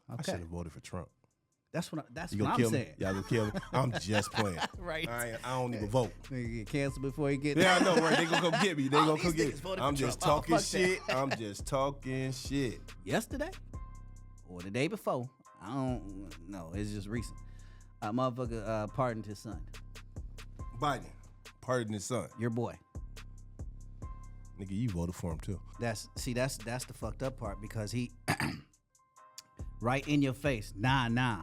I should have voted for Trump. That's what I'm saying. Y'all gonna kill me? I'm just playing. Right. I don't even vote. Nigga get canceled before he get. Yeah, I know, right? They gonna come get me. They gonna come get me. I'm just Trump. talking shit. I'm just talking shit. Yesterday or the day before, I don't know. It's just recent. Motherfucker pardoned his son. Biden pardoned his son. Your boy. Nigga, you voted for him too. That's the fucked up part because he right in your face. Nah.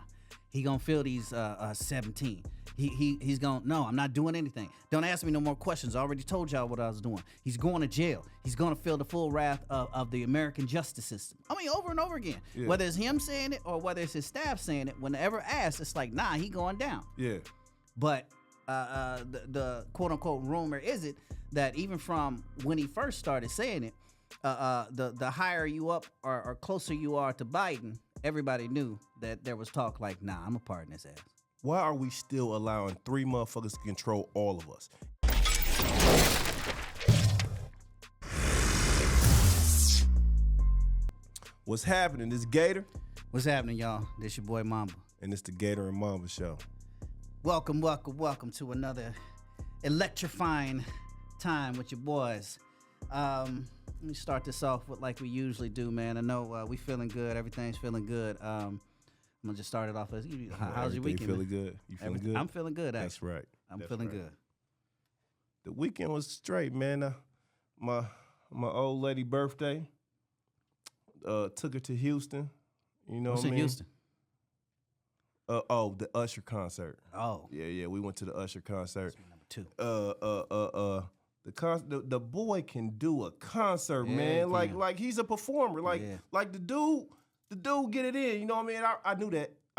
He gonna feel these 17. He's gonna, no, I'm not doing anything. Don't ask me no more questions. I already told y'all what I was doing. He's going to jail. He's gonna feel the full wrath of the American justice system. I mean, over and over again. Yeah. Whether it's him saying it or whether it's his staff saying it, whenever asked, it's like, nah, he going down. Yeah. But the quote unquote rumor is it that even from when he first started saying it, the higher you up or closer you are to Biden, everybody knew that there was talk like, nah, I'm a pardon his ass. Why are we still allowing 3 motherfuckers to control all of us? What's happening? This Gator. What's happening, y'all? This your boy Mamba. And it's the Gator and Mamba show. Welcome to another electrifying time with your boys. Let me start this off with like we usually do, man. I know we feeling good. Everything's feeling good. I'm gonna just start it off as how's your weekend? You feeling good? You feeling good? I'm feeling good. Actually. That's right. I'm feeling good. The weekend was straight, man. My old lady birthday. Took her to Houston. You know What's what I mean? in Houston? The Usher concert. Oh. Yeah. We went to the Usher concert. That's number 2. The boy can do a concert, Yeah, man. he can. Like he's a performer. Like the dude get it in. You know what I mean? I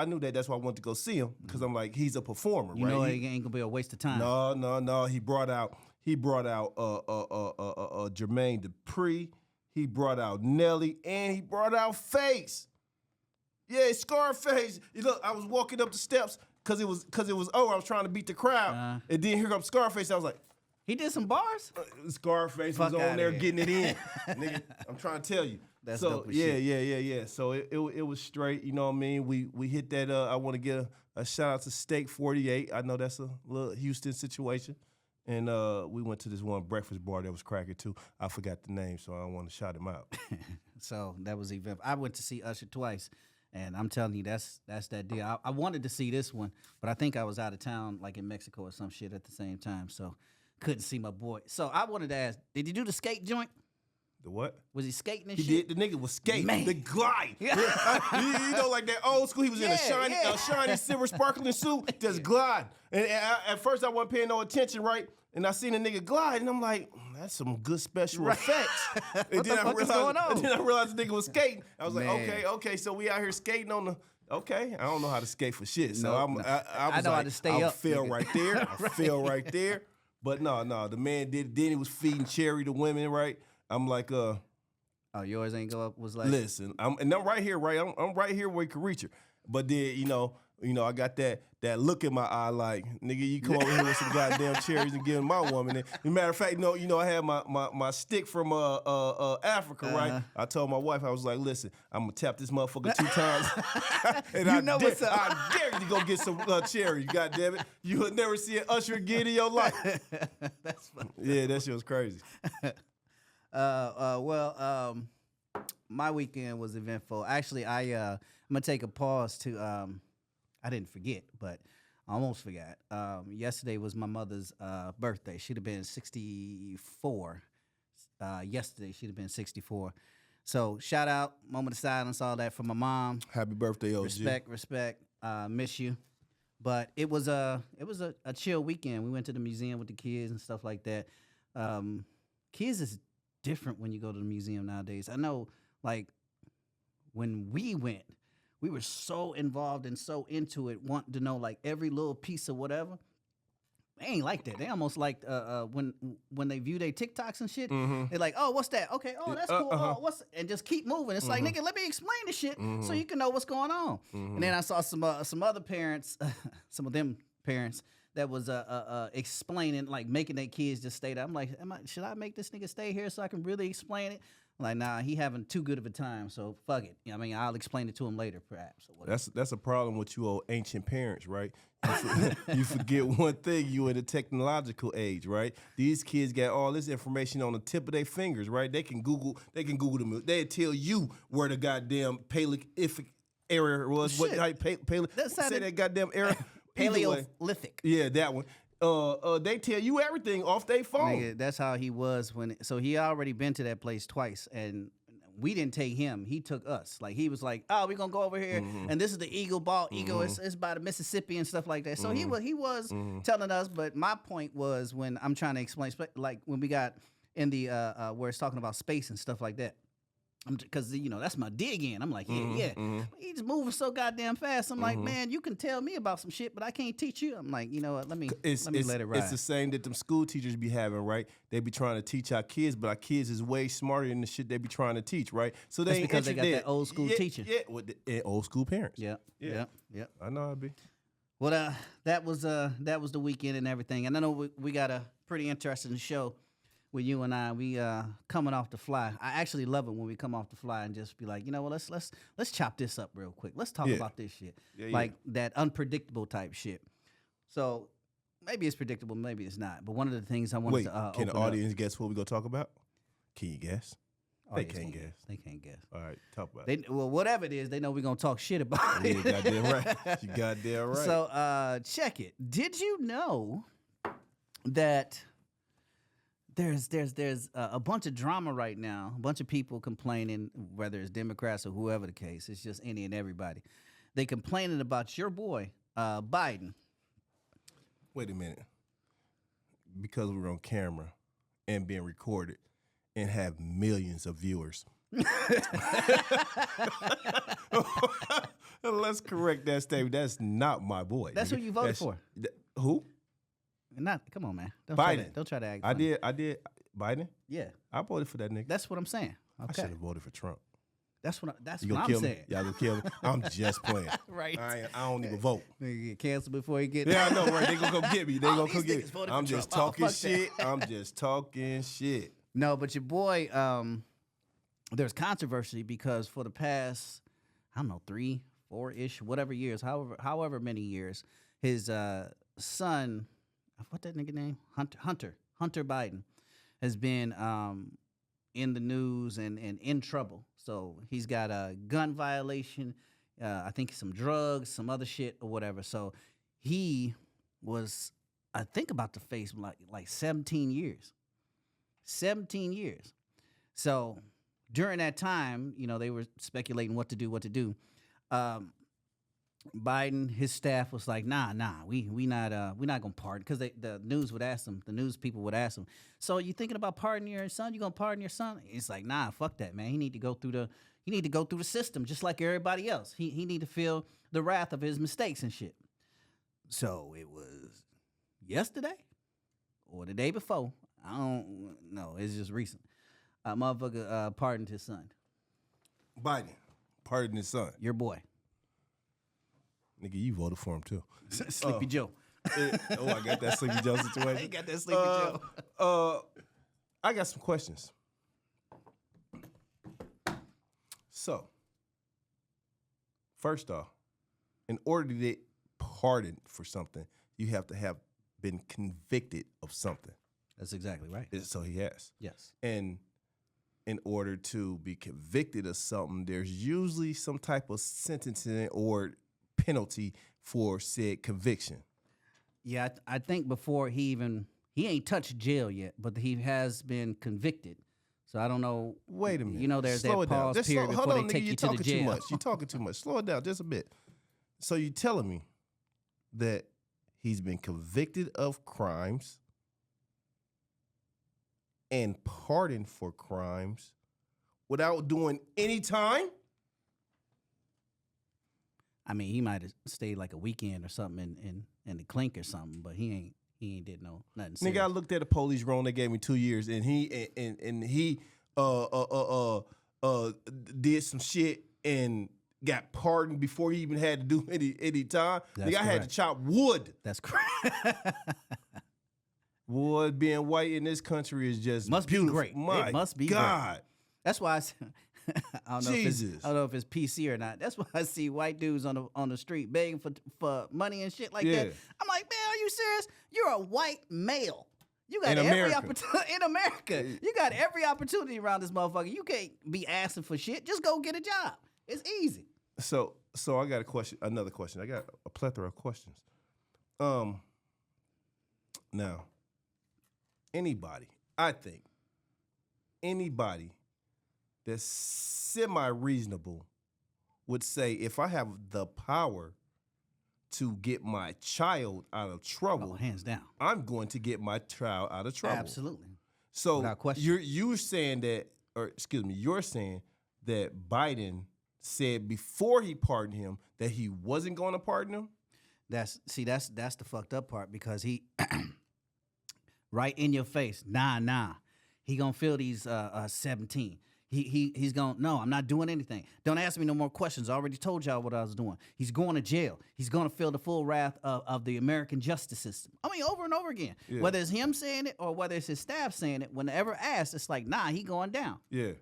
knew that. That's why I wanted to go see him because I'm like, he's a performer, You right? know, it ain't gonna be a waste of time. No. He brought out Jermaine Dupri. He brought out Nelly, and he brought out Face. Yeah, Scarface. You look, I was walking up the steps because it was over. I was trying to beat the crowd, and then here comes Scarface. I was like, He did some bars? Scarface was on there getting it in. Nigga, I'm trying to tell you. That's so dope as yeah, shit. yeah. So it was straight, you know what I mean? We hit that I want to get a shout out to Steak 48. I know that's a little Houston situation. And we went to this one breakfast bar that was cracking too. I forgot the name, so I don't want to shout him out. So that was the event. I went to see Usher twice, and I'm telling you, that's that deal. I wanted to see this one, but I think I was out of town, like in Mexico or some shit at the same time, so couldn't see my boy. So I wanted to ask, did you do the skate joint? The what? Was he skating and He shit? did. The nigga was skating. Man. The glide. you know, like that old school. He was in a shiny silver sparkling suit, just glide. And at first I wasn't paying no attention, right? And I seen a nigga glide, and I'm like, that's some good special effects. And then I realized the nigga was skating. I was like, okay, so we out here skating on the. Okay, I don't know how to skate for shit, so I was know how like, to stay up, feel nigga. right there. I feel right there. But no, the man did. Then he was feeding cherry to women, right? I'm like, Oh, yours ain't go up. Was like, listen, I'm right here, right? I'm right here where you can reach her. But then, you know, I got that look in my eye, like, nigga, you come over here with some goddamn cherries and give my woman. And matter of fact, you know, I had my stick from Africa, right? I told my wife, I was like, listen, I'm gonna tap this motherfucker 2 times, and what's up. I dare you to go get some cherries, goddamn it. You would never see an Usher again in your life. That's funny. Yeah, that shit was crazy. My weekend was eventful. Actually, I'm gonna take a pause to. I didn't forget, but I almost forgot. Yesterday was my mother's birthday. She'd have been 64. Yesterday, she'd have been 64. So shout out, moment of silence, all that for my mom. Happy birthday, OG. Respect. Miss you. But it was a chill weekend. We went to the museum with the kids and stuff like that. Kids is different when you go to the museum nowadays. I know, like, when we went, we were so involved and so into it, wanting to know, like, every little piece of whatever. They ain't like that. They almost like when they view their TikToks and shit, they're like, oh, what's that? Okay, oh, that's cool. Oh, and just keep moving. It's like, nigga, let me explain the shit so you can know what's going on. And then I saw some other parents, some of them parents that was explaining, like, making their kids just stay there. I'm like, should I make this nigga stay here so I can really explain it? I'm like, nah, he having too good of a time, so fuck it. I mean, I'll explain it to him later, perhaps. Or whatever. That's a problem with you old ancient parents, right? You forget one thing, you in the technological age, right? These kids got all this information on the tip of their fingers, right? They can Google them. They tell you where the goddamn Paleolithic area was. Shit. Say that goddamn era. Paleolithic. Yeah, that one. They tell you everything off their phone. Nigga, that's how he was so he already been to that place twice, and we didn't take him. He took us. Like, he was like, oh, we're gonna go over here, and this is the Eagle Ball. Eagle is by the Mississippi and stuff like that. So he was telling us, but my point was, when I'm trying to explain, like when we got in the where it's talking about space and stuff like that. Because, that's my dig in. I'm like, he's moving so goddamn fast. I'm like, man, you can tell me about some shit, but I can't teach you. I'm like, you know what? Let me let it ride. It's the same that them school teachers be having, right? They be trying to teach our kids, but our kids is way smarter than the shit they be trying to teach, right? So That's because they got that old school teaching. Yeah, with old school parents. Yeah. I know I'd be. Well, that was the weekend and everything. And I know we got a pretty interesting show with you and I. We coming off the fly. I actually love it when we come off the fly and just be like, you know what, let's chop this up real quick. Let's talk about this shit. Like that unpredictable type shit. So maybe it's predictable, maybe it's not. But one of the things I wanted to can the audience guess what we gonna talk about? Can you guess? They can't guess. They can't guess. All right, talk about it. Well, whatever it is, they know we're gonna talk shit about it. You goddamn right. You goddamn right. So check it. Did you know that there's a bunch of drama right now, a bunch of people complaining, whether it's Democrats or whoever the case, it's just any and everybody. They complaining about your boy, Biden. Wait a minute. Because we're on camera and being recorded and have millions of viewers. Let's correct that statement. That's not my boy. That's who you voted for. Who? Come on, man. Biden. Don't try to act funny. I did. Biden? Yeah. I voted for that nigga. That's what I'm saying. Okay. I should have voted for Trump. That's what I'm kill saying. Y'all gonna kill me? I'm just playing. Right. I don't even vote. Nigga get canceled before he get. Yeah, I know, right? They gonna come get me. They gonna come get me. I'm just talking shit. I'm just talking shit. No, but your boy, there's controversy because for the past, I don't know, 3, 4-ish, whatever years, however many years, his son, what that nigga name? Hunter Biden has been in the news and in trouble. So he's got a gun violation, I think some drugs, some other shit or whatever. So he was, I think, about to face like 17 years. 17 years. So during that time, they were speculating what to do. Biden, his staff was like, nah, we not gonna pardon, because the news would ask them, the news people would ask them, so you thinking about pardoning your son? You gonna pardon your son? It's like, nah, fuck that, man. He need to go through the system just like everybody else. He need to feel the wrath of his mistakes and shit. So it was yesterday or the day before. I don't know. It's just recent. Motherfucker pardoned his son. Biden pardoned his son. Your boy. Nigga, you voted for him too. Sleepy Joe. I got that Sleepy Joe situation. You got that Sleepy Joe. I got some questions. So, first off, in order to get pardoned for something, you have to have been convicted of something. That's exactly right. So he has. Yes. And in order to be convicted of something, there's usually some type of sentencing or penalty for said conviction. Yeah, I think before he ain't touched jail yet, but he has been convicted. So I don't know. Wait a minute. There's Slow that pause period before they take you to the jail. You're talking too much. Slow it down just a bit. So you're telling me that he's been convicted of crimes and pardoned for crimes without doing any time? I mean, he might have stayed like a weekend or something in the clink or something, but he ain't did nothing serious. Nigga, I looked at the police wrong. They gave me 2 years, and he did some shit and got pardoned before he even had to do any time. That's nigga, I had to chop wood. That's correct. Wood being white in this country is just must beautiful. be great. My it must be God. great. That's why I don't know Jesus. I don't know if it's PC or not. That's why I see white dudes on the street begging for money and shit like that. I'm like, man, are you serious? You're a white male. You got every opportunity in America. You got every opportunity around this motherfucker. You can't be asking for shit. Just go get a job. It's easy. So I got another question. I got a plethora of questions. Now, I think anybody that's semi-reasonable would say, if I have the power to get my child out of trouble, hands down, I'm going to get my child out of trouble. Absolutely. So Without question. you're saying that, you're saying that Biden said before he pardoned him that he wasn't going to pardon him? That's the fucked up part, because he right in your face, nah. He gonna feel these 17. He's going, no, I'm not doing anything. Don't ask me no more questions. I already told y'all what I was doing. He's going to jail. He's going to feel the full wrath of the American justice system. I mean, over and over again. Yeah. Whether it's him saying it or whether it's his staff saying it, whenever asked, it's like, nah, he going down. Yeah.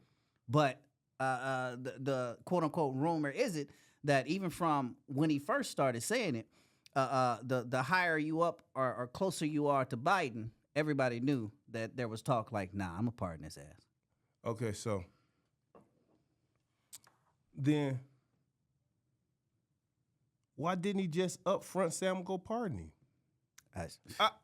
But the quote-unquote rumor is it that even from when he first started saying it, the higher you up or closer you are to Biden, everybody knew that there was talk like, nah, I'm going to pardon his ass. Okay, so then why didn't he just up front say I'm going to pardon him?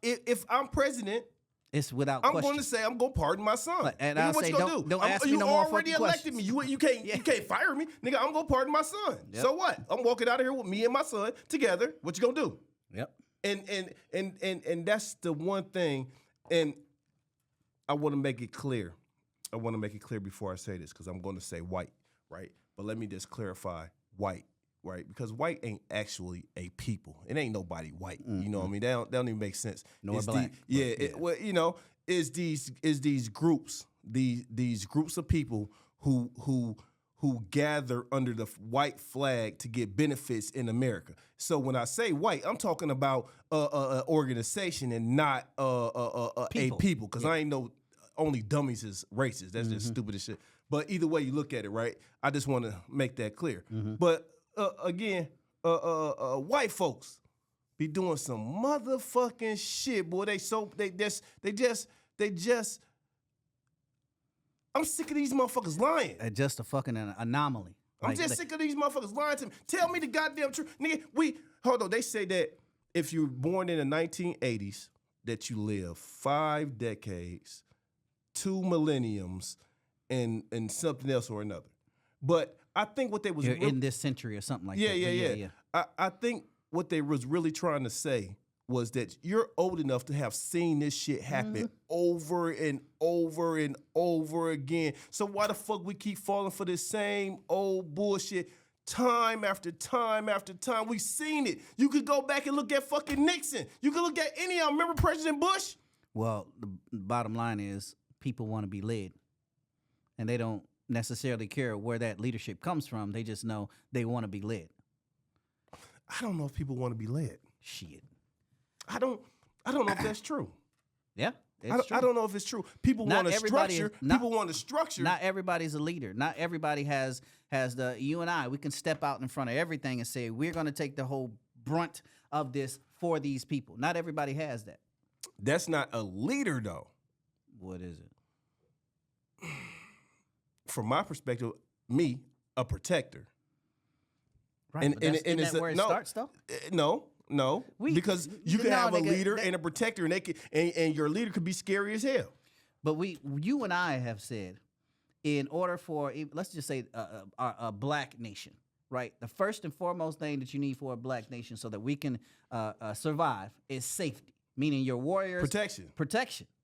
If I'm president, it's without I'm question. going to say I'm going to pardon my son. And I'll what say, you gonna do? Don't ask me no more already elected questions. me. You can't fire me. Nigga, I'm going to pardon my son. Yep. So what? I'm walking out of here with me and my son together. What you going to do? Yep. And that's the one thing, and I want to make it clear. I want to make it clear before I say this, because I'm going to say white, right? But let me just clarify white, right? Because white ain't actually a people. It ain't nobody white. Mm-hmm. You know what I mean? They don't even make sense. Nor black. It's these groups, these groups of people who gather under the white flag to get benefits in America. So when I say white, I'm talking about an organization and not a people, because I ain't no only dummies is racist. That's just stupid as shit. But either way you look at it, right? I just want to make that clear. Mm-hmm. But again, white folks be doing some motherfucking shit, boy. They just. I'm sick of these motherfuckers lying. Just a fucking anomaly. I'm just sick of these motherfuckers lying to me. Tell me the goddamn truth, nigga. Hold on. They say that if you were born in the 1980s, that you live 5 decades, 2 millenniums, and something else or another. But I think what they was in this century or something like that. Yeah. I think what they was really trying to say was that you're old enough to have seen this shit happen over and over and over again. So why the fuck we keep falling for this same old bullshit time after time after time? We seen it. You could go back and look at fucking Nixon. You could look at any of them. Remember President Bush? Well, the bottom line is people want to be led, and they don't necessarily care where that leadership comes from. They just know they want to be led. I don't know if people want to be led. Shit. I don't know if that's true. Yeah, I don't know if it's true. People want a structure. People want a structure. Not everybody's a leader. Not everybody has you and I. We can step out in front of everything and say we're going to take the whole brunt of this for these people. Not everybody has that. That's not a leader, though. What is it? From my perspective, me, a protector. Right, and is that where it starts, though? No, because you can have a leader and a protector, and your leader could be scary as hell. But you and I have said, in order for, let's just say, a black nation, right? The first and foremost thing that you need for a black nation so that we can survive is safety, meaning your warriors. Protection.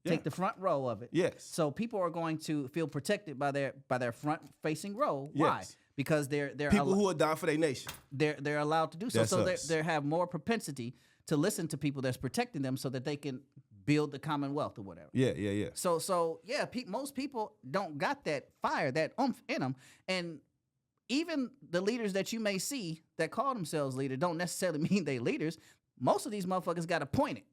Yeah. Take the front row of it. Yes. So people are going to feel protected by their front-facing row. Yes. Why? Because they're people who are dying for their nation. They're allowed to do so. So they have more propensity to listen to people that's protecting them, so that they can build the commonwealth or whatever. Yeah. So most people don't got that fire, that oomph in them, and even the leaders that you may see that call themselves leaders don't necessarily mean they leaders. Most of these motherfuckers got appointed.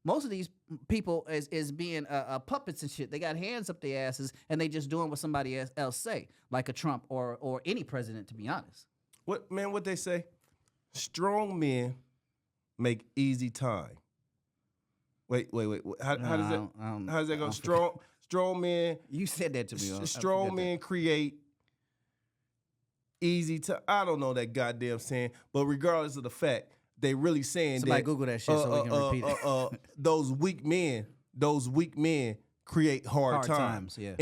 Most of these people is being puppets and shit. They got hands up their asses and they just doing what somebody else say, like a Trump or any president, to be honest. What they say? Strong men make easy time. Wait. How does that go? Strong men. You said that to me. Strong men create easy time. I don't know that goddamn saying, but regardless of the fact, they really saying somebody that. Google that shit so we can repeat it. Those weak men create hard times. Yeah.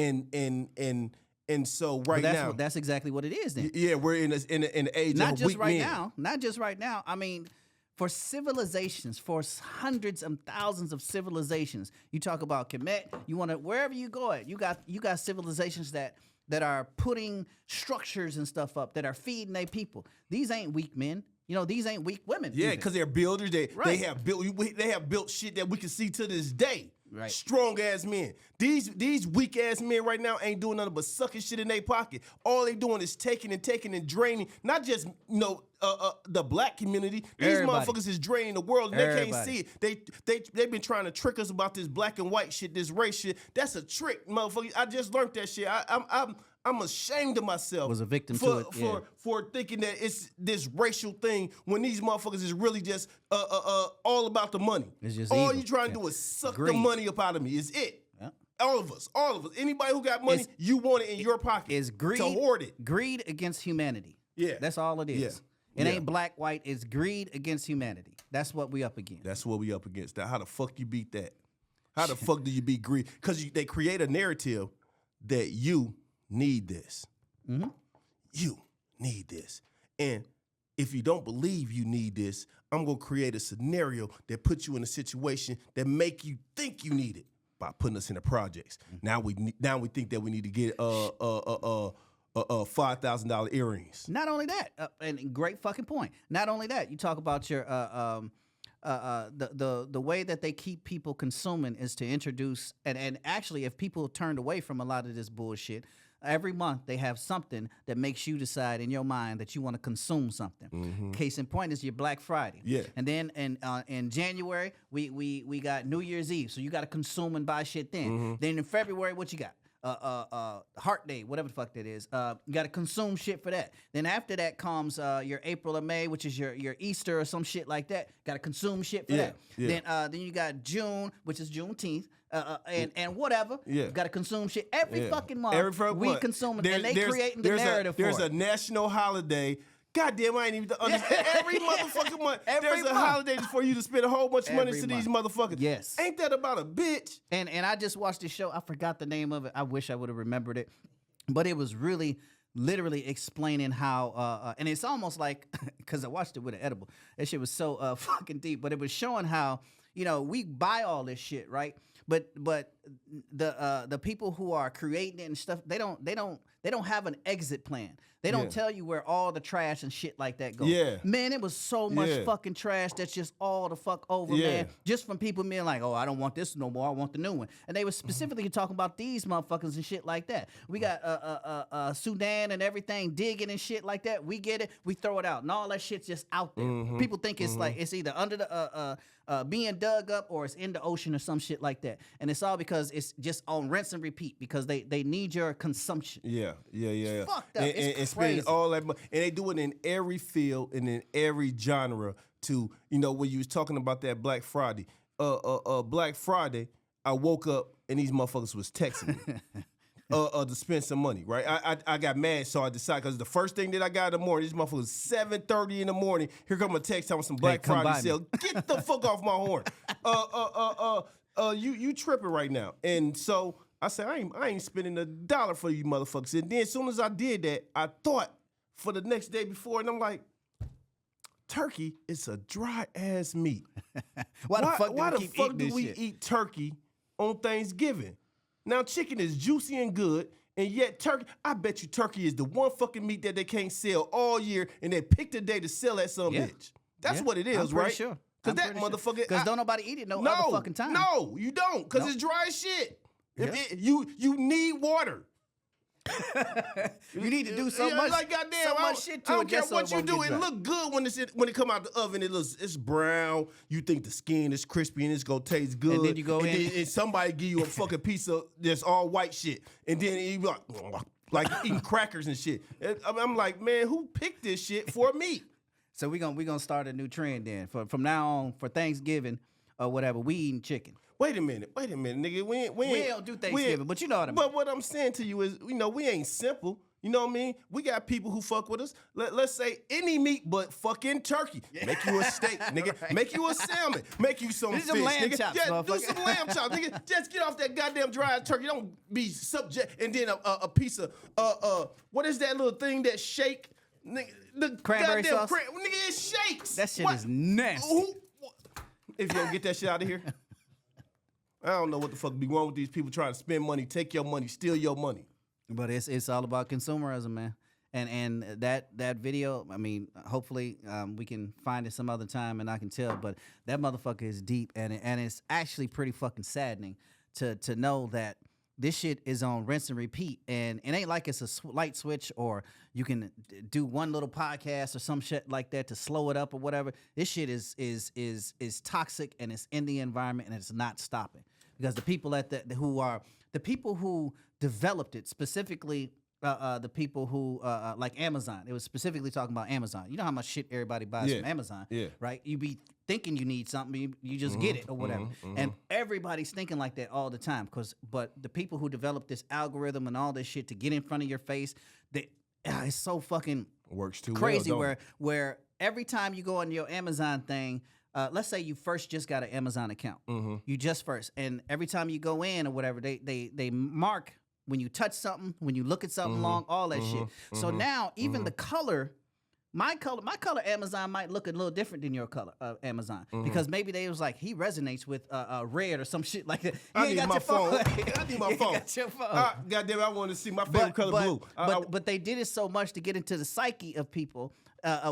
And so now that's exactly what it is. Then we're in an age of weak men. Not just right now. I mean, for civilizations, for hundreds and thousands of civilizations, you talk about Kemet. You want to wherever you go at, you got civilizations that are putting structures and stuff up that are feeding their people. These ain't weak men. These ain't weak women. Yeah, because they're builders. They have built shit that we can see to this day. Right. Strong ass men. These weak ass men right now ain't doing nothing but sucking shit in their pocket. All they doing is taking and draining. Not just the black community. These motherfuckers is draining the world and they can't see it. They've been trying to trick us about this black and white shit, this race shit. That's a trick, motherfucker. I just learned that shit. I'm ashamed of myself. Was a victim to it. For thinking that it's this racial thing when these motherfuckers is really just all about the money. It's just all evil. you trying to do is suck the money up out of me. Is it? Yeah. All of us. Anybody who got money, you want it in your pocket. Is greed to hoard it. Greed against humanity. Yeah, that's all it is. Yeah. It ain't black, white. It's greed against humanity. That's what we up against. That's what we up against. How the fuck you beat that? How the fuck do you beat greed? Because they create a narrative that you need this. Mm-hmm. You need this. And if you don't believe you need this, I'm going to create a scenario that puts you in a situation that make you think you need it by putting us in the projects. Mm-hmm. Now we think that we need to get $5,000 earrings. Not only that, and great fucking point. Not only that, you talk about your the way that they keep people consuming is to introduce and actually if people turned away from a lot of this bullshit, every month they have something that makes you decide in your mind that you want to consume something. Mm-hmm. Case in point is your Black Friday. Yeah. And then in January we got New Year's Eve, so you got to consume and buy shit then. Mm-hmm. Then in February, what you got? Heart Day, whatever the fuck that is. You got to consume shit for that. Then after that comes your April or May, which is your Easter or some shit like that. Got to consume shit for that. Yeah. Then you got June, which is Juneteenth. And whatever. Yeah. Got to consume shit every fucking month. We consuming, and they creating the narrative for it. There's a national holiday. Goddamn, I ain't even understand. Every motherfucking month, there's a holiday for you to spend a whole bunch of money to these motherfuckers. Yes. Ain't that about a bitch? And I just watched this show. I forgot the name of it. I wish I would have remembered it. But it was really literally explaining how, and it's almost like, because I watched it with an edible. That shit was so fucking deep. But it was showing how, we buy all this shit, right? But the people who are creating it and stuff, they don't have an exit plan. They don't tell you where all the trash and shit like that goes. Yeah. Man, it was so much fucking trash that's just all the fuck over, man. Just from people being like, oh, I don't want this no more. I want the new one. And they were specifically talking about these motherfuckers and shit like that. We got Sudan and everything digging and shit like that. We get it. We throw it out. And all that shit's just out there. People think it's like it's either under the being dug up or it's in the ocean or some shit like that. And it's all because it's just on rinse and repeat because they need your consumption. Yeah. It's fucked up. It's spending crazy. all that money. And they do it in every field and in every genre to, when you was talking about that Black Friday. Black Friday, I woke up and these motherfuckers was texting me. To spend some money, right? I got mad, so I decided, because the first thing that I got in the morning, this motherfucker was 7:30 in the morning. Here come a text telling some Black Friday sale. Get the fuck off my horn. You tripping right now. And so I said, I ain't spending $1 for you motherfuckers. And then as soon as I did that, I thought for the next day before, and I'm like, turkey is a dry ass meat. Why the fuck do we eat turkey on Thanksgiving? Now chicken is juicy and good, and yet turkey, I bet you turkey is the one fucking meat that they can't sell all year, and they picked a day to sell that some bitch. That's what it is, I'm right? Sure. Because that motherfucker. Because don't nobody eat it other fucking time. No, you don't, because it's dry as shit. You need water. You need to do so much, like goddamn, so much shit to I it don't care just so what it you won't do. get It dry. look good when it come out the oven. It's brown. You think the skin is crispy and it's gonna taste good. And then you go in. and somebody give you a fucking piece of this all white shit, and then you be like eating crackers and shit. And I'm like, man, who picked this shit for me? So we gonna start a new trend then. From now on, for Thanksgiving or whatever, we eating chicken. Wait a minute, nigga. We don't do Thanksgiving, but you know what I mean. But what I'm saying to you is, we ain't simple. You know what I mean? We got people who fuck with us. Let's say any meat but fucking turkey. Make you a steak, nigga. Right. Make you a salmon. Make you some These fish, some lamb nigga. chops, Yeah, do motherfucker. some lamb chops, nigga. Just get off that goddamn dry turkey. Don't be subject. And then a piece of what is that little thing that shake? Nigga, the Cranberry goddamn sauce? Nigga, it shakes. That shit What? is nasty. If you don't get that shit out of here. I don't know what the fuck be wrong with these people trying to spend money, take your money, steal your money. But it's all about consumerism, man. And that video, I mean, hopefully we can find it some other time and I can tell. But that motherfucker is deep, and it's actually pretty fucking saddening to know that this shit is on rinse and repeat. And it ain't like it's a light switch or you can do one little podcast or some shit like that to slow it up or whatever. This shit is toxic, and it's in the environment, and it's not stopping. Because the people the people who developed it, specifically the people who like Amazon. It was specifically talking about Amazon. You know how much shit everybody buys from Amazon, right? You be thinking you need something, you just get it or whatever. And everybody's thinking like that all the time. But the people who developed this algorithm and all this shit to get in front of your face, it's so fucking Works too crazy. well, Where every time you go on your Amazon thing. Let's say you first just got an Amazon account. You just first. And every time you go in or whatever, they mark when you touch something, when you look at something long, all that shit. So now even the color, my color Amazon might look a little different than your color Amazon. Because maybe they was like, he resonates with red or some shit like that. I need my phone. I need my phone. Got your phone. Goddamn, I want to see my favorite color blue. But they did it so much to get into the psyche of people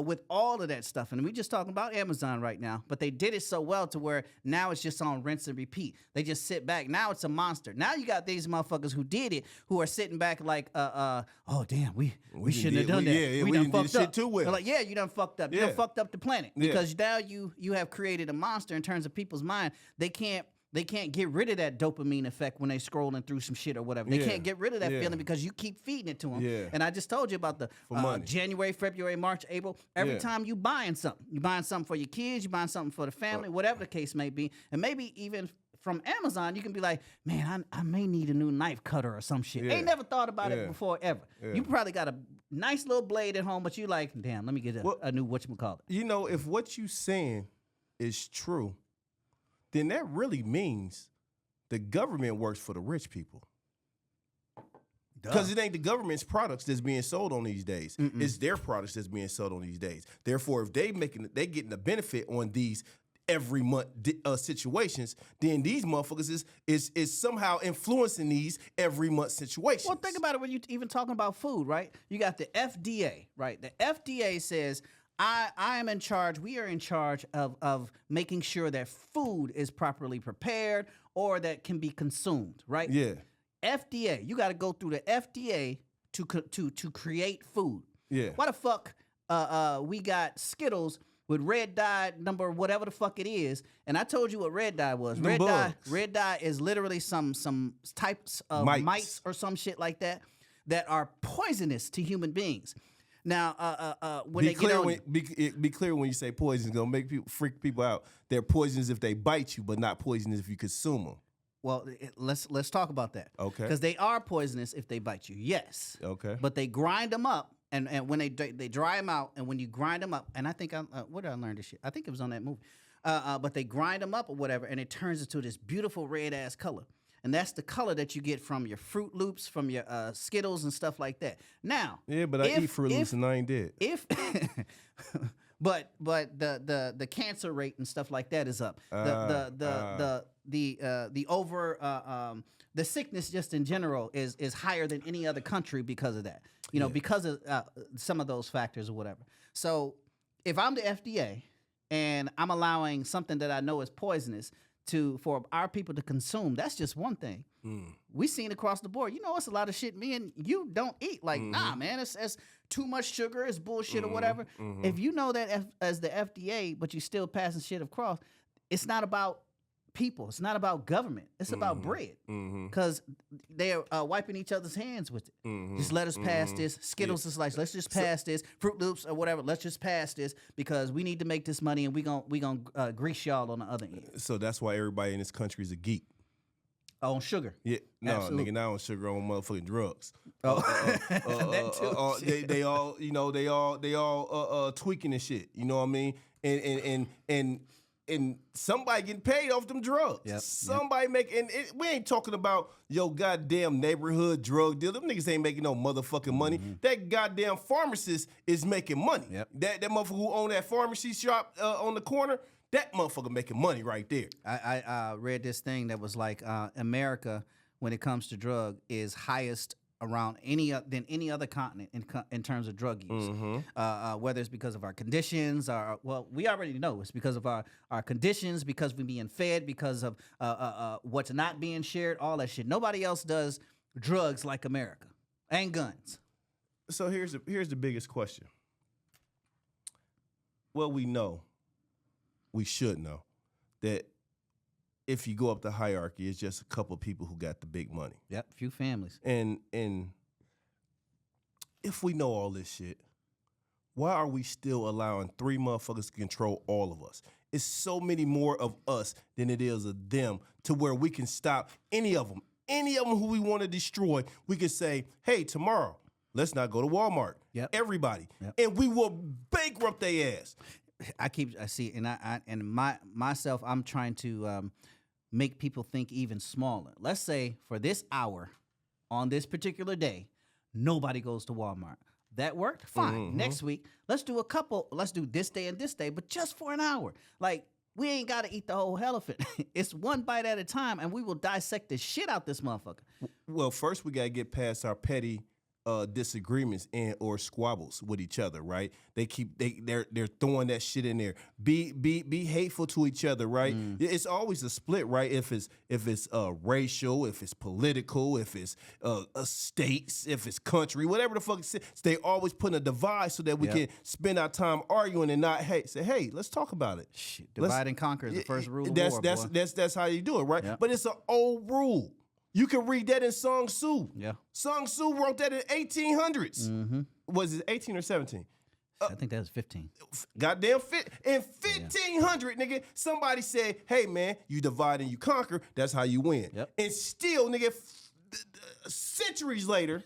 with all of that stuff. And we just talking about Amazon right now. But they did it so well to where now it's just on rinse and repeat. They just sit back. Now it's a monster. Now you got these motherfuckers who did it who are sitting back like, oh, damn, we shouldn't have done that. Yeah, we done did fucked up. shit too well. They're like, yeah, you done fucked up. You Yeah. done fucked up the planet. Yeah. Because now you have created a monster in terms of people's mind. They can't get rid of that dopamine effect when they scrolling through some shit or whatever. They Yeah. can't get rid of that Yeah. feeling because you keep feeding it to them. Yeah. And I just told you about the money. January, February, March, April. Every Yeah. time you buying something. You buying something for your kids, you buying something for the family, whatever the case may be. And maybe even from Amazon, you can be like, man, I may need a new knife cutter or some shit. Yeah. Ain't never thought about Yeah. it before ever. Yeah. You probably got a nice little blade at home, but you like, damn, let me get a new whatchamacallit. If what you saying is true, then that really means the government works for the rich people. Because it ain't the government's products that's being sold on these days. It's their products that's being sold on these days. Therefore, if they getting a benefit on these every month situations, then these motherfuckers is somehow influencing these every month situations. Well, think about it when you even talking about food, right? You got the FDA, right? The FDA says, I am in charge, we are in charge of making sure that food is properly prepared or that can be consumed, right? Yeah. FDA, you got to go through the FDA to create food. Yeah. Why the fuck we got Skittles with red dye number whatever the fuck it is, and I told you what red dye was. Them bugs. Red dye is literally some types of mites or some shit like that are poisonous to human beings. Now, when they get on, be clear when you say poison, it's gonna make people freak people out. They're poisonous if they bite you, but not poisonous if you consume them. well, let's talk about that. Okay. Because they are poisonous if they bite you. Yes. Okay. But they grind them up, and when they dry them out, and when you grind them up, and I think where did I learn this shit? I think it was on that movie. But they grind them up or whatever, and it turns into this beautiful red ass color. And that's the color that you get from your Fruit Loops, from your Skittles and stuff like that. Now, Yeah, but I eat Fruit Loops and I ain't dead. But the cancer rate and stuff like that is up. The sickness just in general is higher than any other country because of that. You know, because of some of those factors or whatever. So if I'm the FDA and I'm allowing something that I know is poisonous for our people to consume. That's just one thing. We seen across the board. You know, it's a lot of shit me and you don't eat. Like, nah, man, it's too much sugar, it's bullshit or whatever. If you know that as the FDA, but you still passing shit across, it's not about people. It's not about government. It's about bread. Because they're wiping each other's hands with it. Just let us pass this. Skittles is like, let's just pass this. Fruit Loops or whatever, let's just pass this because we need to make this money and we gonna grease y'all on the other end. So that's why everybody in this country is a geek. On sugar. Yeah, no, Absolutely. nigga, not on sugar, on motherfucking drugs. That too. They all, you know, they all tweaking and shit. You know what I mean? And somebody getting paid off them drugs. Yep. Somebody making. We ain't talking about yo goddamn neighborhood drug dealer. Them niggas ain't making no motherfucking money. That goddamn pharmacist is making money. Yep. That motherfucker who own that pharmacy shop on the corner. That motherfucker making money right there. I read this thing that was like America, when it comes to drug, is highest around any other continent in terms of drug use. Whether it's because of our conditions, we already know it's because of our conditions, because we're being fed, because of what's not being shared, all that shit. Nobody else does drugs like America and guns. So here's the biggest question. Well, we should know that if you go up the hierarchy, it's just a couple of people who got the big money. Yep, few families. And if we know all this shit, why are we still allowing 3 motherfuckers to control all of us? It's so many more of us than it is of them, to where we can stop any of them who we want to destroy. We can say, hey, tomorrow, let's not go to Walmart. Yep. Everybody. Yep. And we will bankrupt their ass. I see, and myself, I'm trying to make people think even smaller. Let's say for this hour, on this particular day, nobody goes to Walmart. That worked? Fine. Next week, let's do this day and this day, but just for an hour. Like, we ain't got to eat the whole elephant. It's one bite at a time, and we will dissect the shit out this motherfucker. Well, first we got to get past our petty disagreements and or squabbles with each other, right? They're throwing that shit in there. Be hateful to each other, right? It's always a split, right? If it's racial, if it's political, if it's states, if it's country, whatever the fuck it's, they always put a divide so that we can spend our time arguing and not say, hey, let's talk about it. Shit, divide and conquer is the first rule of war, boy. That's how you do it, right? Yep. But it's an old rule. You can read that in Sun Tzu. Yeah. Sun Tzu wrote that in 1800s. Was it 18 or 17? I think that was 15. Goddamn in 1500, nigga, somebody said, hey, man, you divide and you conquer. That's how you win. Yep. And still, nigga, centuries later,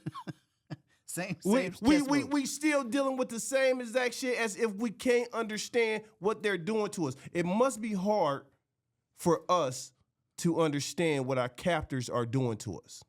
we still dealing with the same exact shit as if we can't understand what they're doing to us. It must be hard for us to understand what our captors are doing to us.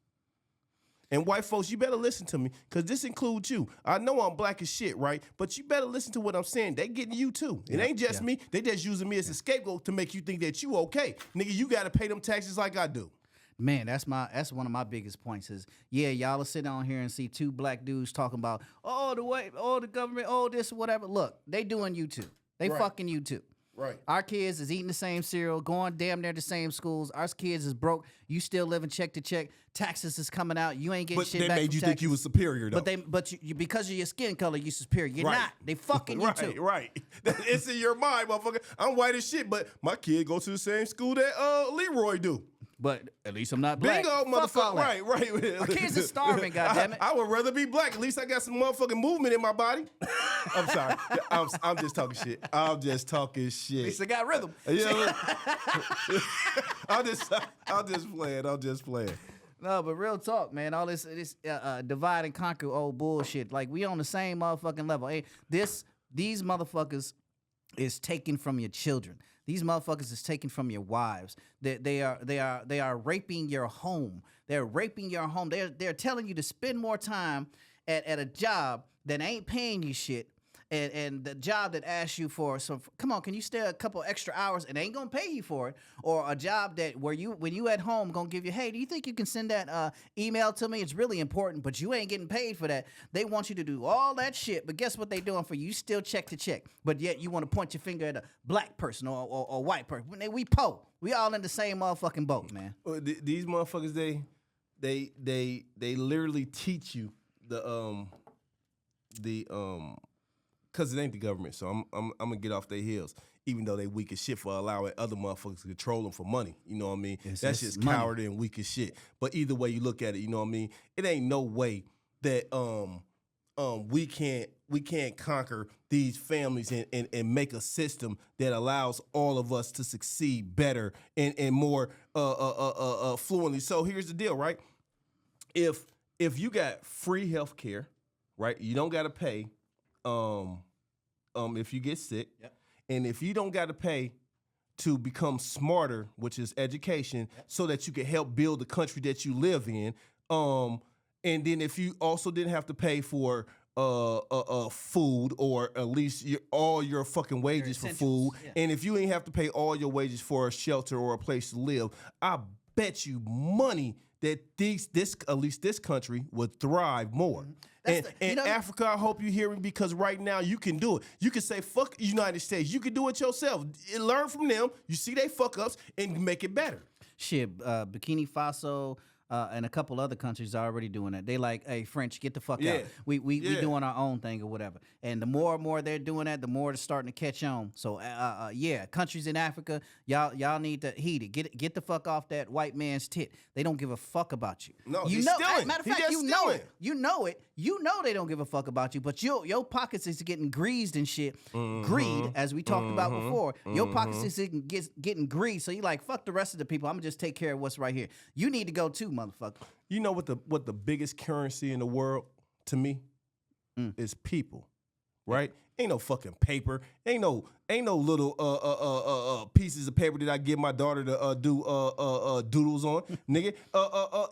And white folks, you better listen to me, because this includes you. I know I'm black as shit, right? But you better listen to what I'm saying. They getting you too. It ain't just me. They just using me as a scapegoat to make you think that you okay. Nigga, you got to pay them taxes like I do. Man, that's one of my biggest points is, y'all will sit down here and see 2 black dudes talking about, the government, this, whatever. Look, they doing you too. They fucking you too. Right. Our kids is eating the same cereal, going damn near the same schools. Our kids is broke. You still living check to check. Taxes is coming out. You ain't getting shit back. But they made you think you was superior, though. But you, because of your skin color, you superior. You're not. They fucking you too. Right. It's in your mind, motherfucker. I'm white as shit, but my kid go to the same school that Leroy do. But at least I'm not black. Bingo, motherfucker. Right. Our kids are starving, goddammit. I would rather be black. At least I got some motherfucking movement in my body. I'm sorry. I'm just talking shit. At least I got rhythm. Yeah. I'm just playing. No, but real talk, man. All this divide and conquer old bullshit. Like, we on the same motherfucking level. Hey, these motherfuckers is taken from your children. These motherfuckers is taken from your wives. They are raping your home. They're raping your home. They're telling you to spend more time at a job that ain't paying you shit, and the job that asks you for come on, can you stay a couple extra hours and they ain't gonna pay you for it, or a job that where you when you at home gonna give you, hey, do you think you can send that email to me? It's really important, but you ain't getting paid for that. They want you to do all that shit, but guess what they doing for you? You still check to check, but yet you want to point your finger at a black person or white person. We po. We all in the same motherfucking boat, man. These motherfuckers, they literally teach you because it ain't the government, so I'm gonna get off their heels, even though they weak as shit for allowing other motherfuckers to control them for money. You know what I mean? That's just coward and weak as shit. But either way you look at it, you know what I mean? It ain't no way that we can't conquer these families and make a system that allows all of us to succeed better and more fluently. So here's the deal, right? If you got free health care, right, you don't got to pay if you get sick. Yep. And if you don't got to pay to become smarter, which is education, so that you can help build the country that you live in, and then if you also didn't have to pay for food, or at least all your fucking wages for food, and if you ain't have to pay all your wages for a shelter or a place to live, I bet you money that at least this country would thrive more. And Africa, I hope you hear me, because right now you can do it. You can say, fuck the United States. You can do it yourself. Learn from them. You see they fuck ups and make it better. Shit, Burkina Faso, and a couple other countries are already doing that. They like, hey, French, get the fuck out. We doing our own thing or whatever. And the more and more they're doing that, the more it's starting to catch on. So countries in Africa, y'all need to heed it. Get the fuck off that white man's tit. They don't give a fuck about you. No, he's stealing. Matter of fact, you know it. You know it. You know they don't give a fuck about you, but your pockets is getting greased and shit. Greed, as we talked about before. Your pockets is getting greased. So you like, fuck the rest of the people. I'm gonna just take care of what's right here. You need to go too, motherfucker. You know what the biggest currency in the world to me is people, right? Ain't no fucking paper. Ain't no little pieces of paper that I give my daughter to do doodles on, nigga.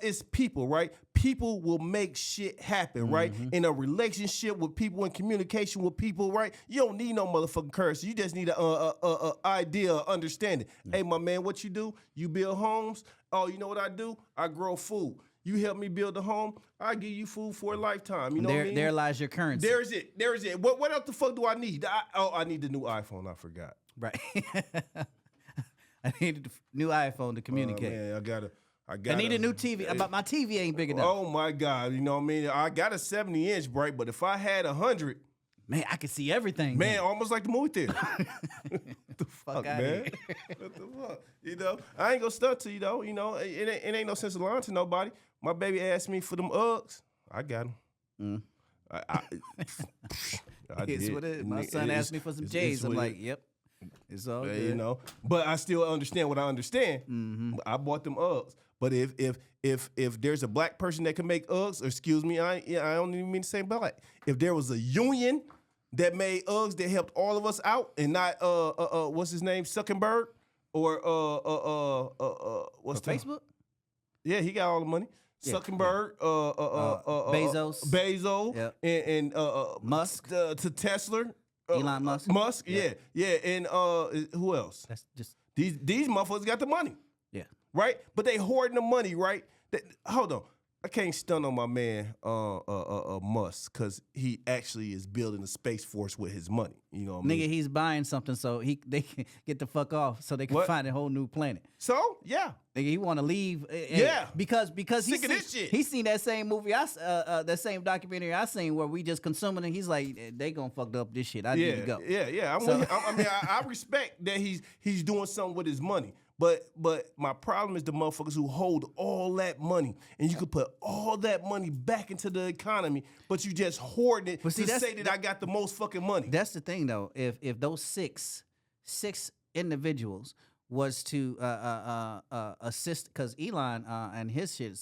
It's people, right? People will make shit happen, right? In a relationship with people, in communication with people, right? You don't need no motherfucking currency. You just need a idea, understanding. Hey, my man, what you do? You build homes. Oh, you know what I do? I grow food. You help me build a home, I give you food for a lifetime. You know what I mean? There lies your currency. There is it. What else the fuck do I need? I need the new iPhone. I forgot. Right. I need a new iPhone to communicate. Man, I need a new TV. But my TV ain't big enough. Oh my God. You know what I mean? I got a 70-inch, right? But if I had 100, man, I could see everything. Man, almost like the movie theater. What the fuck, man? What the fuck? You know, I ain't gonna stunt to you though. You know, it ain't no sense of lying to nobody. My baby asked me for them Uggs. I got them. I it's what it is. My son asked me for some J's. I'm like, yep. It's all good. You know, but I still understand what I understand. I bought them Uggs. But if there's a black person that can make Uggs, or excuse me, I don't even mean to say black. If there was a union that made Uggs that helped all of us out, and not what's his name, Zuckerberg, or what's Facebook? Yeah, he got all the money. Yeah, Zuckerberg, Bezos, yep. and Musk, to Tesla, Elon Musk. Yeah, and who else? That's just these motherfuckers got the money. Yeah. Right? But they hoarding the money, right? Hold on. I can't stun on my man Musk, because he actually is building a space force with his money. You know what I mean? Nigga, he's buying something so they can get the fuck off, so they can find a whole new planet. So, yeah. Nigga, he want to leave. Because he seen that same movie, that same documentary I seen where we just consuming it. He's like, they gonna fuck up this shit. I need to go. Yeah. I respect that he's doing something with his money. But my problem is the motherfuckers who hold all that money, and you can put all that money back into the economy, but you just hoard it to say that I got the most fucking money. That's the thing, though. If those six individuals was to assist, because Elon and his shit,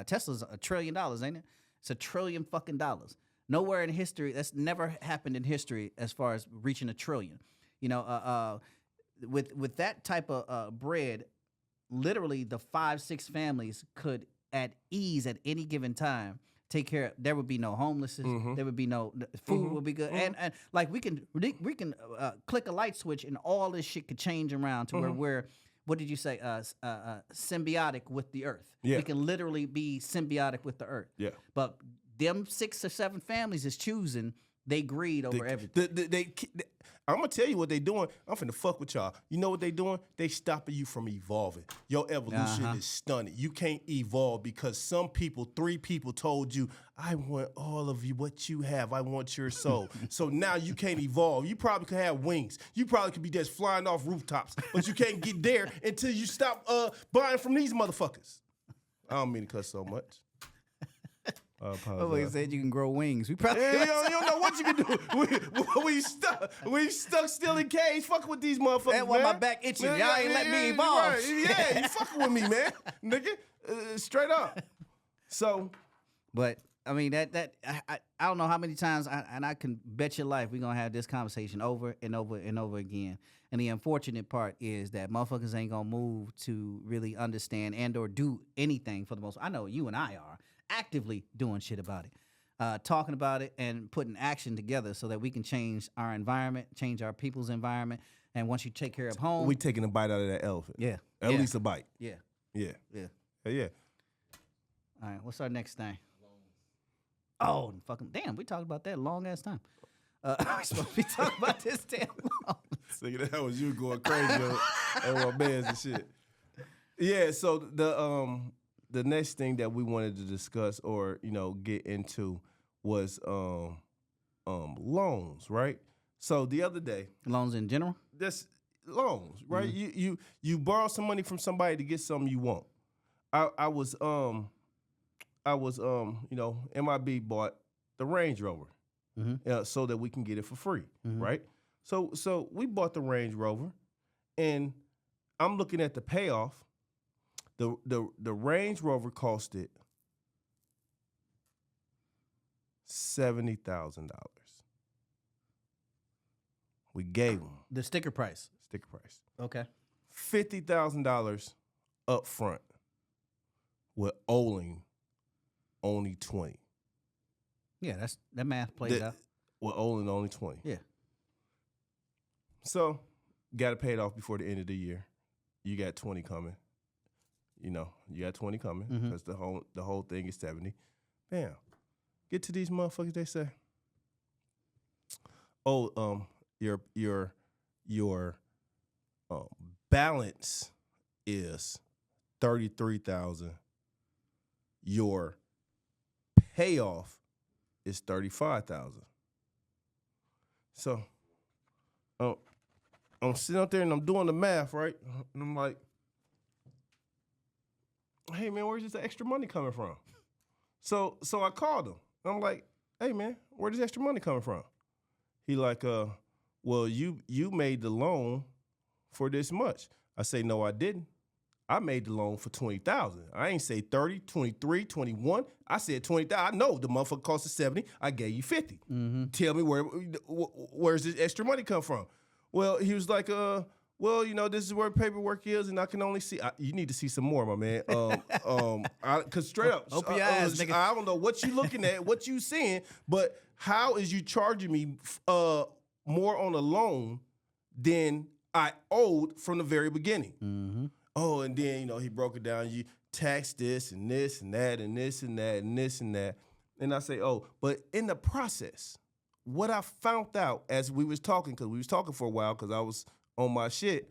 Tesla's $1 trillion, ain't it? It's $1 trillion fucking dollars. Nowhere in history, that's never happened in history as far as reaching $1 trillion. You know, with that type of bread, literally the 5-6 families could at ease at any given time take care. There would be no homelessness. There would be no food. Would be good, and like we can click a light switch, and all this shit could change around to where we're. What did you say? Symbiotic with the earth. Yeah. We can literally be symbiotic with the earth. Yeah. But them 6 or 7 families is choosing. They greed over everything. I'm gonna tell you what they doing. I'm finna fuck with y'all. You know what they doing? They stopping you from evolving. Your evolution is stunning. You can't evolve because 3 people told you, I want all of you, what you have. I want your soul. So now you can't evolve. You probably could have wings. You probably could be just flying off rooftops, but you can't get there until you stop buying from these motherfuckers. I don't mean to cuss so much. Nobody said you can grow wings. We probably you don't know what you can do. We stuck still in cage. Fucking with these motherfuckers. That's why my back itching. Y'all ain't let me evolve. Right. Yeah, you fucking with me, man, nigga. Straight up. So, but I mean I don't know how many times, and I can bet your life we're gonna have this conversation over and over and over again. And the unfortunate part is that motherfuckers ain't gonna move to really understand and or do anything for the most. I know you and I are actively doing shit about it, talking about it and putting action together so that we can change our environment, change our people's environment. And once you take care of home, we taking a bite out of that elephant. Yeah, at least a bite. Yeah. Yeah. All right, what's our next thing? Oh, fucking damn! We talked about that long ass time. We supposed to be talking about this damn long. Nigga, that was you going crazy on my bands and shit. Yeah. So the next thing that we wanted to discuss or get into was loans, right? So the other day, loans in general. That's loans, right? You borrow some money from somebody to get something you want. I was MIB bought the Range Rover, so that we can get it for free, right? So we bought the Range Rover, and I'm looking at the payoff. The Range Rover costed $70,000. We gave them the sticker price. Okay. $50,000 up front, with owing only 20. Yeah, that math plays out. With owing only 20. Yeah. So, got to pay it off before the end of the year. You got 20 coming. You got 20 coming because the whole thing is 70. Bam. Get to these motherfuckers. They say, "Oh, your balance is 33,000. Your payoff is 35,000." So, I'm sitting out there and I'm doing the math, right? And I'm like, hey man, where's this extra money coming from? So I called him. I'm like, hey man, where's this extra money coming from? He like, well, you made the loan for this much. I say, no, I didn't. I made the loan for 20,000. I ain't say 30, 23, 21. I said 20,000. I know the motherfucker cost us 70. I gave you 50. Tell me where's this extra money come from? Well, he was like, well, this is where paperwork is, and I can only see. You need to see some more, my man. Cause straight up, open your eyes, nigga. I don't know what you looking at, what you seeing, but how is you charging me more on a loan than I owed from the very beginning? Oh, and then he broke it down. You tax this and this and that and this and that and this and that, and I say, oh, but in the process, what I found out as we was talking, because we was talking for a while, because I was on my shit,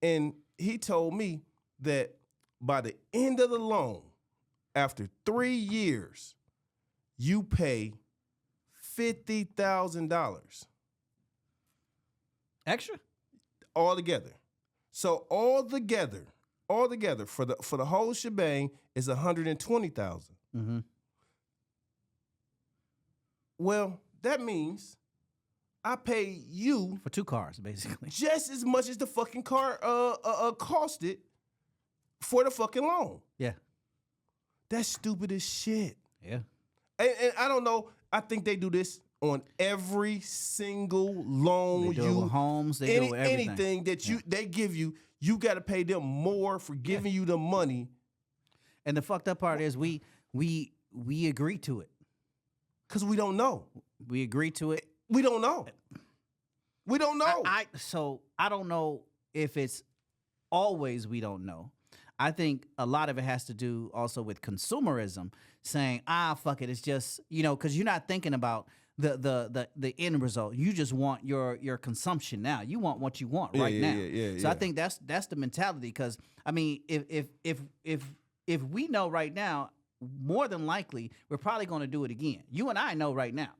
and he told me that by the end of the loan, after 3 years, you pay $50,000 extra all together. So all together for the whole shebang is $120,000. Well, that means I pay you for 2 cars, basically, just as much as the fucking car costed for the fucking loan. Yeah, that's stupid as shit. Yeah, and I don't know. I think they do this on every single loan. They do homes. They do everything. Anything that they give you, you got to pay them more for giving you the money. And the fucked up part is we agree to it. Because we don't know. We agree to it. We don't know. We don't know. So I don't know if it's always we don't know. I think a lot of it has to do also with consumerism, saying, fuck it, it's just, because you're not thinking about the end result. You just want your consumption now. You want what you want right now. So I think that's the mentality. Because I mean, if we know right now, more than likely we're probably going to do it again. You and I know right now.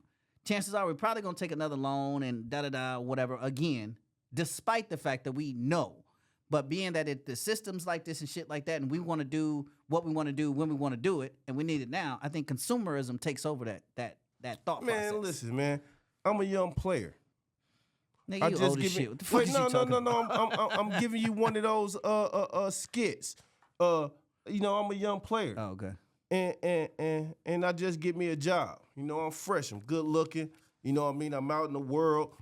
Chances are we're probably going to take another loan and whatever again, despite the fact that we know. But being that the system's like this and shit like that, and we want to do what we want to do when we want to do it, and we need it now, I think consumerism takes over that thought process. Man, listen, man. I'm a young player. Nigga, you old as shit. What the fuck is you talking about? I'm giving you one of those skits. I'm a young player. Oh, okay. And I just get me a job. I'm fresh. I'm good looking. You know what I mean? I'm out in the world.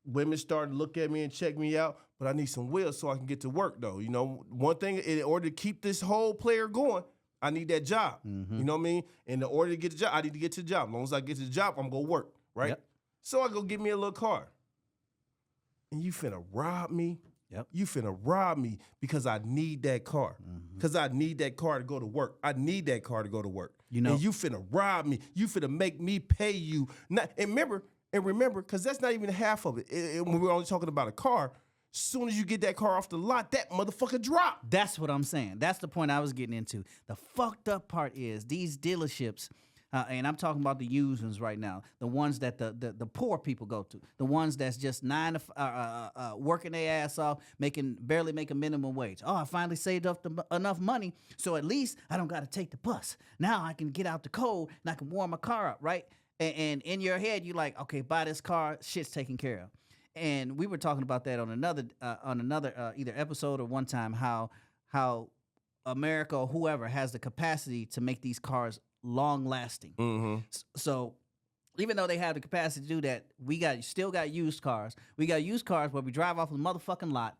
Women start to look at me and check me out, but I need some will so I can get to work, though. One thing, in order to keep this whole player going, I need that job. Mm-hmm. You know what I mean? And in order to get the job, I need to get to the job. As long as I get to the job, I'm going to work, right? Yep. So I go get me a little car. And you finna rob me? Yep. You finna rob me because I need that car. Because I need that car to go to work. I need that car to go to work. And you finna rob me. You finna make me pay you. And remember, because that's not even half of it. When we're only talking about a car, as soon as you get that car off the lot, that motherfucker drop. That's what I'm saying. That's the point I was getting into. The fucked up part is these dealerships, and I'm talking about the used ones right now, the ones that the poor people go to, the ones that's just working their ass off, barely making minimum wage. Oh, I finally saved up enough money, so at least I don't got to take the bus. Now I can get out the cold and I can warm my car up, right? And in your head, you're like, okay, buy this car, shit's taken care of. And we were talking about that on another either episode or one time, how America or whoever has the capacity to make these cars long lasting. Mm-hmm. So even though they have the capacity to do that, we still got used cars. We got used cars where we drive off the motherfucking lot.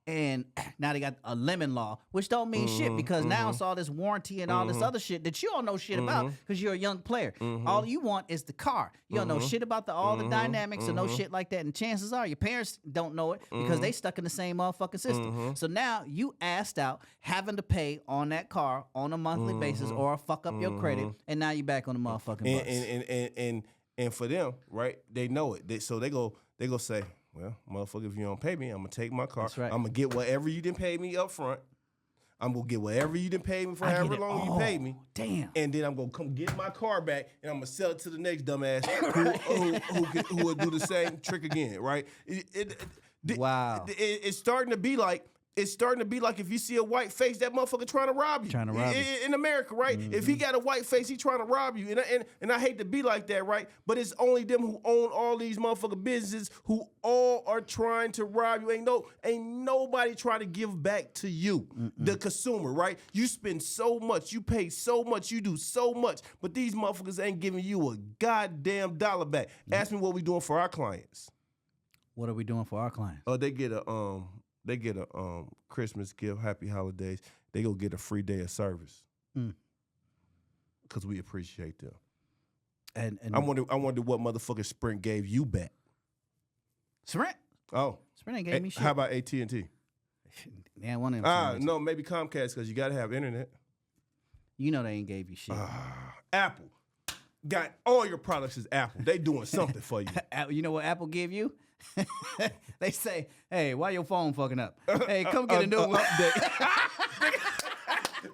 And now they got a lemon law, which don't mean shit because now it's all this warranty and all this other shit that you don't know shit about because you're a young player. All you want is the car. You don't know shit about all the dynamics and no shit like that. And chances are your parents don't know it because they stuck in the same motherfucking system. So now you assed out having to pay on that car on a monthly basis or fuck up your credit, and now you back on the motherfucking bus. And for them, right? They know it. So they go say, well, motherfucker, if you don't pay me, I'm going to take my car. That's right. I'm going to get whatever you didn't pay me up front. I'm going to get whatever you didn't pay me for however long you paid me. Damn. And then I'm going to come get my car back, and I'm going to sell it to the next dumbass who will do the same trick again, right? Wow. It's starting to be like, if you see a white face, that motherfucker trying to rob you. In America, right? If he got a white face, he trying to rob you. And I hate to be like that, right? But it's only them who own all these motherfucking businesses who all are trying to rob you. Ain't nobody trying to give back to you, the consumer, right? You spend so much, you pay so much, you do so much, but these motherfuckers ain't giving you a goddamn dollar back. Ask me what we doing for our clients. What are we doing for our clients? Oh, they get a Christmas gift, happy holidays. They go get a free day of service because we appreciate them. And I wonder what motherfucking Sprint gave you back. Sprint? Oh, Sprint ain't gave me shit. How about AT&T? Yeah, one of them. No, maybe Comcast because you got to have internet. You know they ain't gave you shit. Apple got all your products is Apple. They doing something for you. You know what Apple give you? They say, hey, why your phone fucking up? Hey, come get a new one. Update.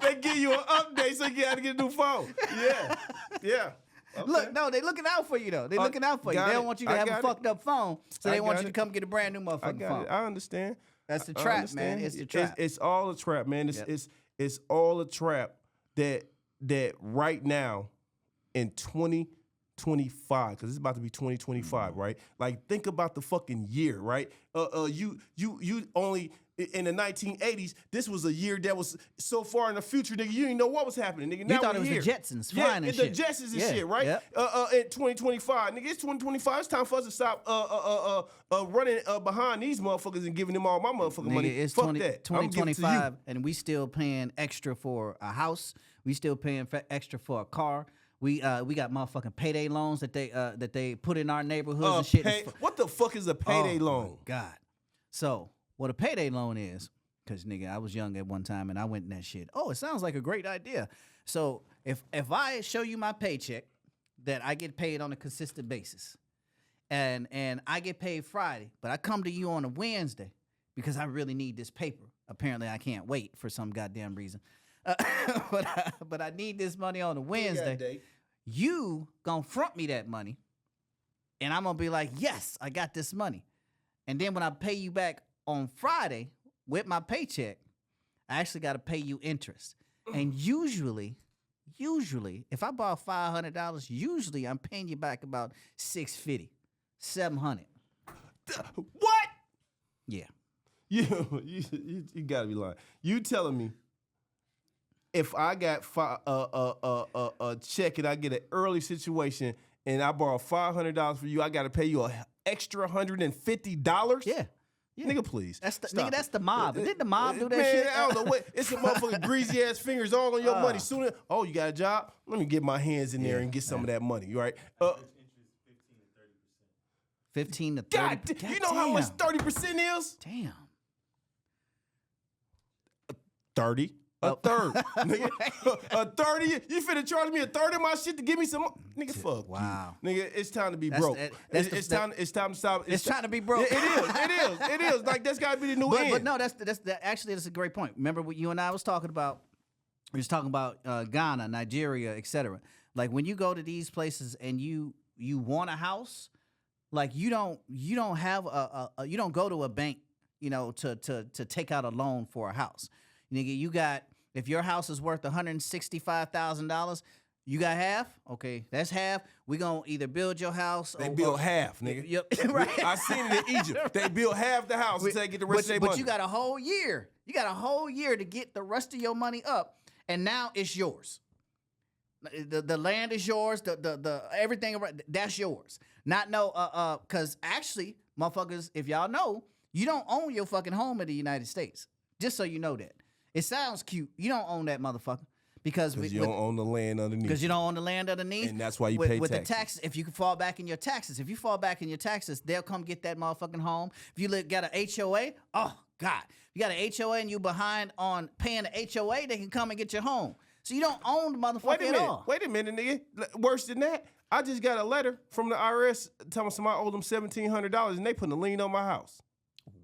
They give you an update so you got to get a new phone. Yeah. Okay. Look, no, they looking out for you, though. They looking out for you. They don't want you to have a fucked up phone, so they want you to come get a brand new motherfucking phone. I understand. That's the trap, man. It's the trap. It's all a trap, man. It's all a trap that right now in 2025, because it's about to be 2025, right? Like, think about the fucking year, right? You only in the 1980s. This was a year that was so far in the future, nigga. You didn't know what was happening, nigga. Now you thought it was here. the Jetsons flying and shit. The Jetsons and shit, right? Yep. In 2025, nigga, it's 2025. It's time for us to stop running behind these motherfuckers and giving them all my motherfucking money. It's Fuck that. 2025, and we still paying extra for a house. We still paying extra for a car. We got motherfucking payday loans that they put in our neighborhoods and shit. What the fuck is a payday loan? God. So what a payday loan is, because nigga, I was young at one time and I went in that shit. Oh, it sounds like a great idea. So if I show you my paycheck that I get paid on a consistent basis, and I get paid Friday, but I come to you on a Wednesday because I really need this paper. Apparently, I can't wait for some goddamn reason. But I need this money on a Wednesday. You gonna front me that money, and I'm gonna be like, yes, I got this money. And then when I pay you back on Friday with my paycheck, I actually got to pay you interest. And usually, if I borrow $500, usually I'm paying you back about $650, $700. What? Yeah. You gotta be lying. You telling me if I got a check and I get an early situation and I borrow $500 for you, I gotta pay you an extra $150? Yeah. Nigga, please. That's the mob. Didn't the mob do that Man, shit? I don't know what. It's some motherfucking greasy ass fingers all on your money. Sooner, you got a job? Let me get my hands in there and get some of that money. Right? 15 to 30. God, you know how much 30% is? Damn. 30. A third. Nigga, a 30. You finna charge me a third of my shit to give me some nigga, fuck wow. you. Nigga, it's time to be broke. It's time to stop. It's time to be broke. It is. Like, that's gotta be the new end. But no, actually that's a great point. Remember what you and I was talking about? We was talking about Ghana, Nigeria, etc. Like when you go to these places and you want a house, like you don't have you don't go to a bank, to take out a loan for a house. Nigga, you got, if your house is worth $165,000, you got half? Okay, that's half. We gonna either build your house They build half, nigga. Yep, right. I seen it in Egypt. They build half the house until they get the rest of their money. But you got a whole year. You got a whole year to get the rest of your money up, and now it's yours. The land is yours. The everything around, that's yours. Not because actually, motherfuckers, if y'all know, you don't own your fucking home in the United States. Just so you know that. It sounds cute. You don't own that motherfucker because you don't own the land underneath. Because you don't own the land underneath, and that's why you pay with taxes. The taxes. If you can fall back in your taxes, they'll come get that motherfucking home. If you got an HOA, oh God, you got an HOA and you behind on paying the HOA, they can come and get your home. So you don't own the motherfucker at all. Wait a minute, nigga. Worse than that, I just got a letter from the IRS telling somebody I owe them $1,700 and they putting a lien on my house.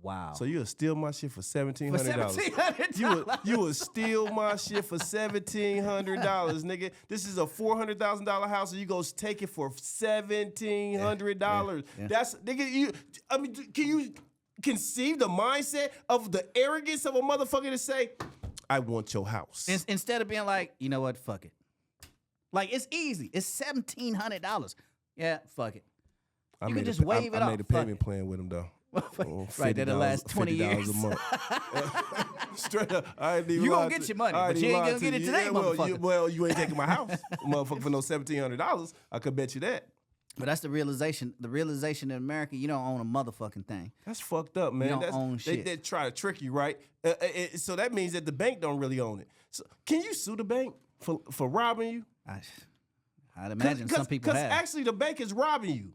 Wow. So you'll steal my shit for $1,700. $1,700. You would steal my shit for $1,700, nigga. This is a $400,000 house, and you go take it for $1,700. Yeah. That's, nigga. Can you conceive the mindset of the arrogance of a motherfucker to say, "I want your house," instead of being like, you know what, fuck it. Like it's easy. It's $1,700. Yeah, fuck it. You can just wave it off. I made a payment plan with him though. Right, that'll last 20 years. $50 a month. Straight up, I ain't even. You gonna get your money, but you ain't gonna get it today, motherfucker. You ain't taking my house, motherfucker, for no $1,700. I could bet you that. But that's the realization. The realization in America, you don't own a motherfucking thing. That's fucked up, man. You don't own shit. They try to trick you, right? So that means that the bank don't really own it. So can you sue the bank for robbing you? I'd imagine some people have. Because actually, the bank is robbing you.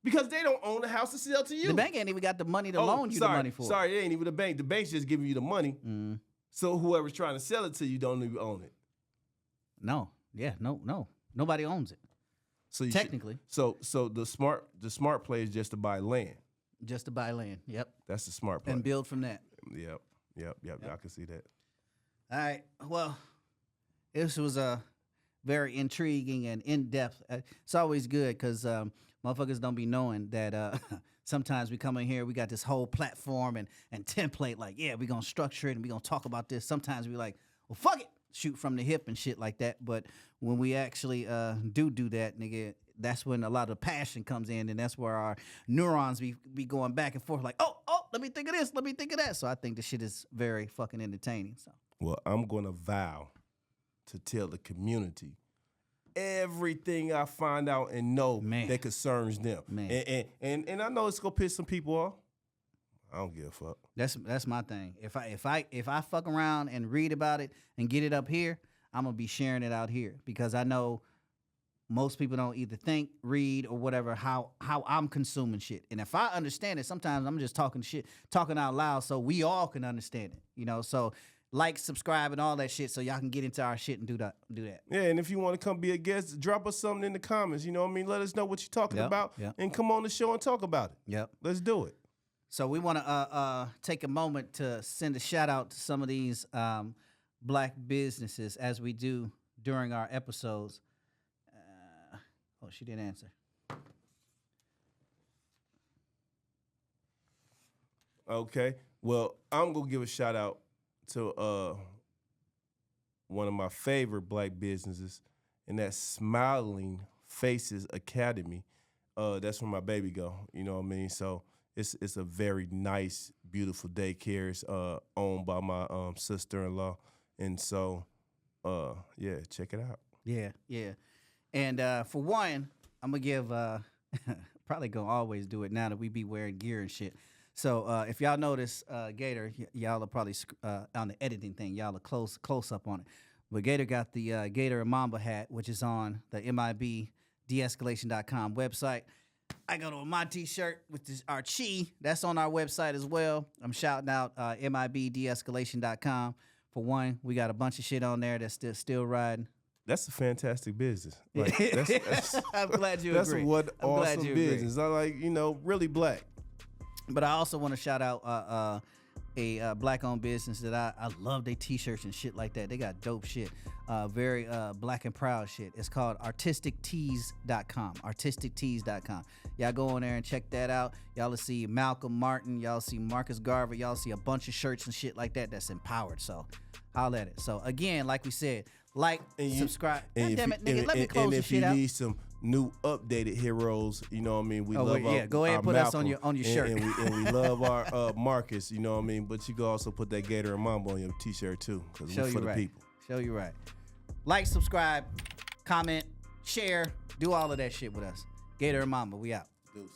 Because they don't own the house to sell to you. The bank ain't even got the money to loan you the money for. Sorry, it ain't even the bank. The bank's just giving you the money. Mm. So whoever's trying to sell it to you don't even own it. No. Yeah, no. Nobody owns it. So technically. So the smart play is just to buy land. Just to buy land. Yep. That's the smart play. And build from that. Yep. I can see that. All right. Well, this was a very intriguing and in-depth. It's always good because motherfuckers don't be knowing that sometimes we come in here, we got this whole platform and template, like, yeah, we're going to structure it and we're going to talk about this. Sometimes we like, well, fuck it, shoot from the hip and shit like that. But when we actually do that, nigga, that's when a lot of passion comes in, and that's where our neurons be going back and forth like, oh, let me think of this, let me think of that. So I think this shit is very fucking entertaining. So, well, I'm going to vow to tell the community everything I find out and know that concerns them. Man. And I know it's gonna piss some people off. I don't give a fuck. That's my thing. If I fuck around and read about it and get it up here, I'm gonna be sharing it out here because I know most people don't either think, read, or whatever how I'm consuming shit. And if I understand it, sometimes I'm just talking shit, talking out loud, so we all can understand it. You know, so like, subscribe, and all that shit, so y'all can get into our shit and do that. Yeah, and if you want to come be a guest, drop us something in the comments. You know what I mean? Let us know what you're talking about, and come on the show and talk about it. Yep. Let's do it. So we want to take a moment to send a shout out to some of these black businesses, as we do during our episodes. Oh, she didn't answer. Okay. Well, I'm going to give a shout out to one of my favorite black businesses, and that's Smiling Faces Academy. That's where my baby go. You know what I mean? So it's a very nice, beautiful daycare. It's owned by my sister-in-law. And so, yeah, check it out. Yeah. And for one, I'm going to give, probably going to always do it now that we be wearing gear and shit. So if y'all notice, Gator, y'all are probably on the editing thing, y'all are close up on it. But Gator got the Gator Mamba hat, which is on the MIBdeescalation.com website. I got on my T-shirt with our Chi. That's on our website as well. I'm shouting out MIBdeescalation.com. For one, we got a bunch of shit on there that's still riding. That's a fantastic business. Like, that's I'm glad you that's agree. What I'm awesome glad you business. I like, really black. But I also want to shout out a black-owned business that I love their T-shirts and shit like that. They got dope shit. Very black and proud shit. It's called artistictees.com. Artistictees.com. Y'all go on there and check that out. Y'all will see Malcolm Martin. Y'all see Marcus Garvey. Y'all see a bunch of shirts and shit like that that's empowered. So holla at it. So again, like we said, like, subscribe. God damn it, nigga. Let me close this shit out. And if you need some new updated heroes, you know what I mean? We love our go ahead and put Malcolm, us on your shirt. And we love our Marcus, you know what I mean? But you can also put that Gator and Mamba on your T-shirt too, because we're for the people. Show you right. Like, subscribe, comment, share, do all of that shit with us. Gator and Mamba, we out. Deuces.